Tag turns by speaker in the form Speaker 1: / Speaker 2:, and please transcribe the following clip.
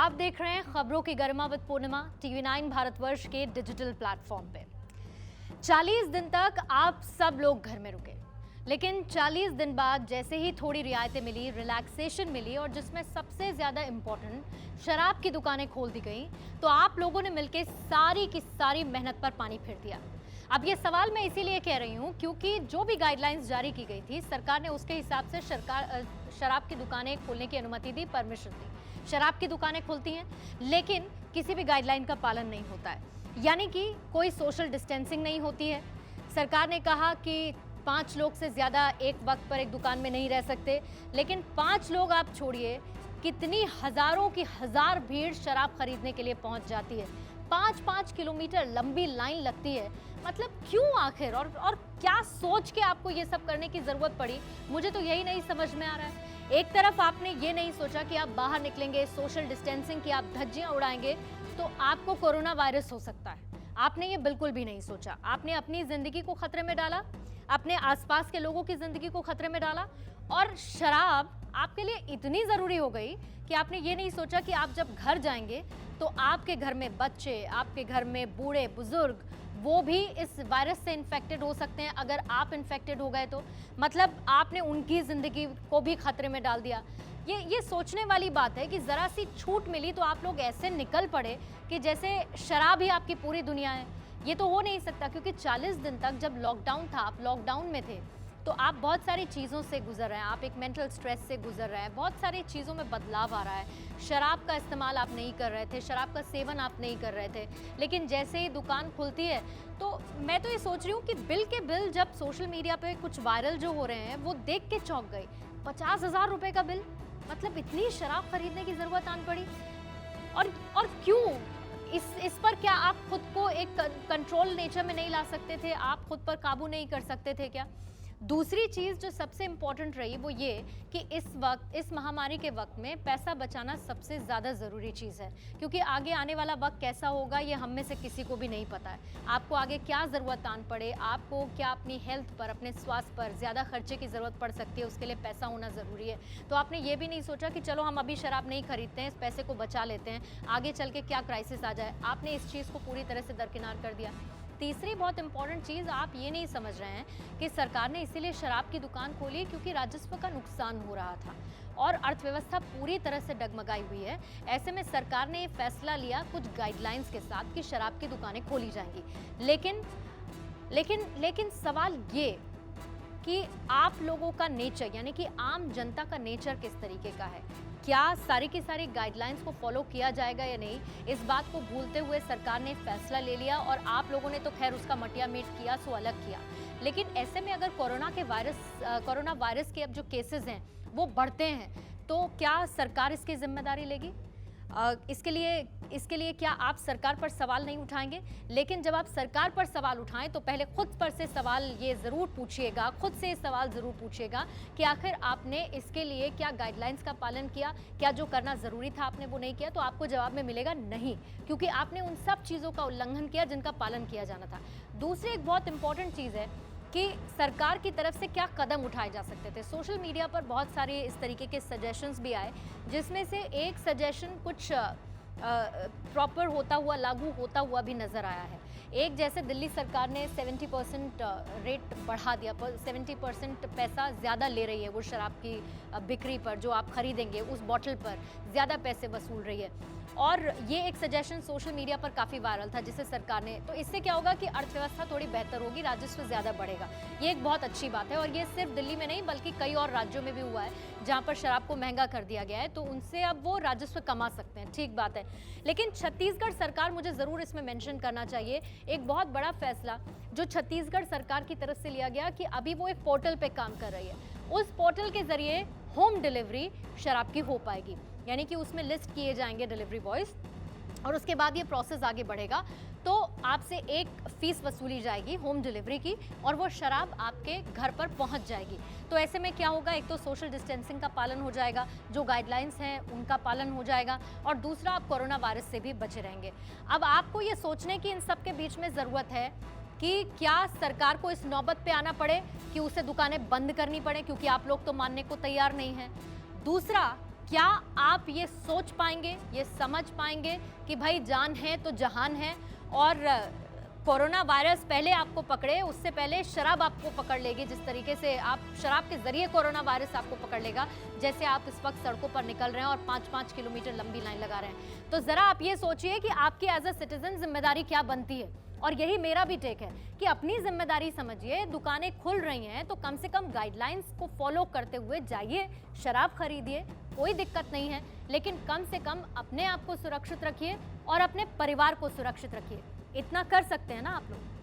Speaker 1: आप देख रहे हैं खबरों की गरिमा विद पूर्णिमा टीवी 9 भारतवर्ष के डिजिटल प्लेटफॉर्म पे। 40 दिन तक आप सब लोग घर में रुके, लेकिन 40 दिन बाद जैसे ही थोड़ी रियायतें मिली, रिलैक्सेशन मिली और जिसमें सबसे ज्यादा इंपॉर्टेंट शराब की दुकानें खोल दी गई, तो आप लोगों ने मिलकर सारी की सारी मेहनत पर पानी फेर दिया। अब ये सवाल मैं इसीलिए कह रही हूँ क्योंकि जो भी गाइडलाइंस जारी की गई थी, सरकार ने उसके हिसाब से शराब की दुकानें खोलने की अनुमति दी, परमिशन दी। शराब की दुकानें खुलती हैं, लेकिन किसी भी गाइडलाइन का पालन नहीं होता है, यानी कि कोई सोशल डिस्टेंसिंग नहीं होती है। सरकार ने कहा कि 5 लोग से ज़्यादा एक वक्त पर एक दुकान में नहीं रह सकते, लेकिन 5 लोग आप छोड़िए, कितनी हज़ारों की हज़ार भीड़ शराब खरीदने के लिए पहुंच जाती है। 5-5 किलोमीटर लंबी लाइन लगती है। मतलब क्यों आखिर, और क्या सोच के आपको ये सब करने की ज़रूरत पड़ी, मुझे तो यही नहीं समझ में आ रहा है। एक तरफ आपने ये नहीं सोचा कि आप बाहर निकलेंगे, सोशल डिस्टेंसिंग की आप धज्जियां उड़ाएंगे तो आपको कोरोना वायरस हो सकता है। आपने ये बिल्कुल भी नहीं सोचा। आपने अपनी ज़िंदगी को खतरे में डाला, अपने आसपास के लोगों की ज़िंदगी को खतरे में डाला, और शराब आपके लिए इतनी ज़रूरी हो गई कि आपने ये नहीं सोचा कि आप जब घर जाएंगे तो आपके घर में बच्चे, आपके घर में बूढ़े बुजुर्ग, वो भी इस वायरस से इन्फेक्टेड हो सकते हैं। अगर आप इन्फेक्टेड हो गए तो मतलब आपने उनकी ज़िंदगी को भी खतरे में डाल दिया। ये सोचने वाली बात है कि ज़रा सी छूट मिली तो आप लोग ऐसे निकल पड़े कि जैसे शराब ही आपकी पूरी दुनिया है। ये तो हो नहीं सकता, क्योंकि 40 दिन तक जब लॉकडाउन था, आप लॉकडाउन में थे, तो आप बहुत सारी चीज़ों से गुजर रहे हैं, आप एक मेंटल स्ट्रेस से गुजर रहे हैं, बहुत सारी चीज़ों में बदलाव आ रहा है। शराब का इस्तेमाल आप नहीं कर रहे थे, शराब का सेवन आप नहीं कर रहे थे, लेकिन जैसे ही दुकान खुलती है तो मैं तो ये सोच रही हूँ कि बिल के बिल जब सोशल मीडिया पे कुछ वायरल जो हो रहे हैं वो देख के चौंक गई। 50,000 रुपये का बिल, मतलब इतनी शराब खरीदने की ज़रूरत आन पड़ी। और क्यों? इस पर क्या आप खुद को एक कंट्रोल नेचर में नहीं ला सकते थे? आप खुद पर काबू नहीं कर सकते थे क्या? दूसरी चीज़ जो सबसे इम्पॉर्टेंट रही वो ये कि इस वक्त, इस महामारी के वक्त में पैसा बचाना सबसे ज़्यादा ज़रूरी चीज़ है, क्योंकि आगे आने वाला वक्त कैसा होगा ये हम में से किसी को भी नहीं पता है। आपको आगे क्या ज़रूरत आन पड़े, आपको क्या अपनी हेल्थ पर, अपने स्वास्थ्य पर ज़्यादा खर्चे की ज़रूरत पड़ सकती है, उसके लिए पैसा होना ज़रूरी है। तो आपने ये भी नहीं सोचा कि चलो हम अभी शराब नहीं खरीदते हैं, इस पैसे को बचा लेते हैं, आगे चल के क्या क्राइसिस आ जाए। आपने इस चीज़ को पूरी तरह से दरकिनार कर दिया। तीसरी बहुत इंपॉर्टेंट चीज़ आप ये नहीं समझ रहे हैं कि सरकार ने इसीलिए शराब की दुकान खोली क्योंकि राजस्व का नुकसान हो रहा था और अर्थव्यवस्था पूरी तरह से डगमगाई हुई है। ऐसे में सरकार ने ये फैसला लिया कुछ गाइडलाइंस के साथ कि शराब की दुकानें खोली जाएंगी। लेकिन सवाल ये कि आप लोगों का नेचर, यानी कि आम जनता का नेचर किस तरीके का है, क्या सारी की सारी गाइडलाइंस को फॉलो किया जाएगा या नहीं, इस बात को भूलते हुए सरकार ने फैसला ले लिया। और आप लोगों ने तो खैर उसका मटिया मीट किया, सो अलग किया। लेकिन ऐसे में अगर कोरोना वायरस के अब जो केसेस हैं वो बढ़ते हैं, तो क्या सरकार इसकी जिम्मेदारी लेगी? इसके लिए क्या आप सरकार पर सवाल नहीं उठाएंगे? लेकिन जब आप सरकार पर सवाल उठाएं तो पहले खुद पर से सवाल ये ज़रूर पूछिएगा, खुद से सवाल ज़रूर पूछिएगा कि आखिर आपने इसके लिए क्या गाइडलाइंस का पालन किया? क्या जो करना ज़रूरी था आपने वो नहीं किया? तो आपको जवाब में मिलेगा नहीं, क्योंकि आपने उन सब चीज़ों का उल्लंघन किया जिनका पालन किया जाना था। दूसरी एक बहुत इंपॉर्टेंट चीज़ है कि सरकार की तरफ से क्या कदम उठाए जा सकते थे। सोशल मीडिया पर बहुत सारे इस तरीके के सजेशंस भी आए, जिसमें से एक सजेशन कुछ प्रॉपर होता हुआ, लागू होता हुआ भी नज़र आया है। एक, जैसे दिल्ली सरकार ने 70% रेट बढ़ा दिया, 70% पैसा ज़्यादा ले रही है वो शराब की बिक्री पर, जो आप खरीदेंगे उस बॉटल पर ज़्यादा पैसे वसूल रही है। और ये एक सजेशन सोशल मीडिया पर काफ़ी वायरल था, जिसे सरकार ने, तो इससे क्या होगा कि अर्थव्यवस्था थोड़ी बेहतर होगी, राजस्व ज़्यादा बढ़ेगा। ये एक बहुत अच्छी बात है, और ये सिर्फ दिल्ली में नहीं बल्कि कई और राज्यों में भी हुआ है जहाँ पर शराब को महंगा कर दिया गया है, तो उनसे अब वो राजस्व कमा सकते हैं, ठीक बात है। लेकिन छत्तीसगढ़ सरकार, मुझे ज़रूर इसमें मेंशन करना चाहिए, एक बहुत बड़ा फैसला जो छत्तीसगढ़ सरकार की तरफ से लिया गया कि अभी वो एक पोर्टल पे काम कर रही है। उस पोर्टल के ज़रिए होम डिलीवरी शराब की हो पाएगी, यानी कि उसमें लिस्ट किए जाएंगे डिलीवरी बॉयज़, और उसके बाद ये प्रोसेस आगे बढ़ेगा तो आपसे एक फ़ीस वसूली जाएगी होम डिलीवरी की, और वो शराब आपके घर पर पहुंच जाएगी। तो ऐसे में क्या होगा, एक तो सोशल डिस्टेंसिंग का पालन हो जाएगा, जो गाइडलाइंस हैं उनका पालन हो जाएगा, और दूसरा आप कोरोना वायरस से भी बचे रहेंगे। अब आपको ये सोचने की इन सब के बीच में ज़रूरत है कि क्या सरकार को इस नौबत पे आना पड़े कि उसे दुकानें बंद करनी पड़े, क्योंकि आप लोग तो मानने को तैयार नहीं हैं। दूसरा, क्या आप ये सोच पाएंगे, ये समझ पाएंगे कि भाई जान है तो जहान है, और कोरोना वायरस पहले आपको पकड़े उससे पहले शराब आपको पकड़ लेगी। जिस तरीके से आप शराब के जरिए कोरोना वायरस आपको पकड़ लेगा, जैसे आप इस वक्त सड़कों पर निकल रहे हैं और 5-5 किलोमीटर लंबी लाइन लगा रहे हैं। तो जरा आप ये सोचिए कि आपकी एज अ सिटीजन जिम्मेदारी क्या बनती है। और यही मेरा भी टेक है कि अपनी जिम्मेदारी समझिए। दुकानें खुल रही हैं तो कम से कम गाइडलाइंस को फॉलो करते हुए जाइए, शराब खरीदिए, कोई दिक्कत नहीं है, लेकिन कम से कम अपने आप को सुरक्षित रखिए और अपने परिवार को सुरक्षित रखिए। इतना कर सकते हैं ना आप लोग।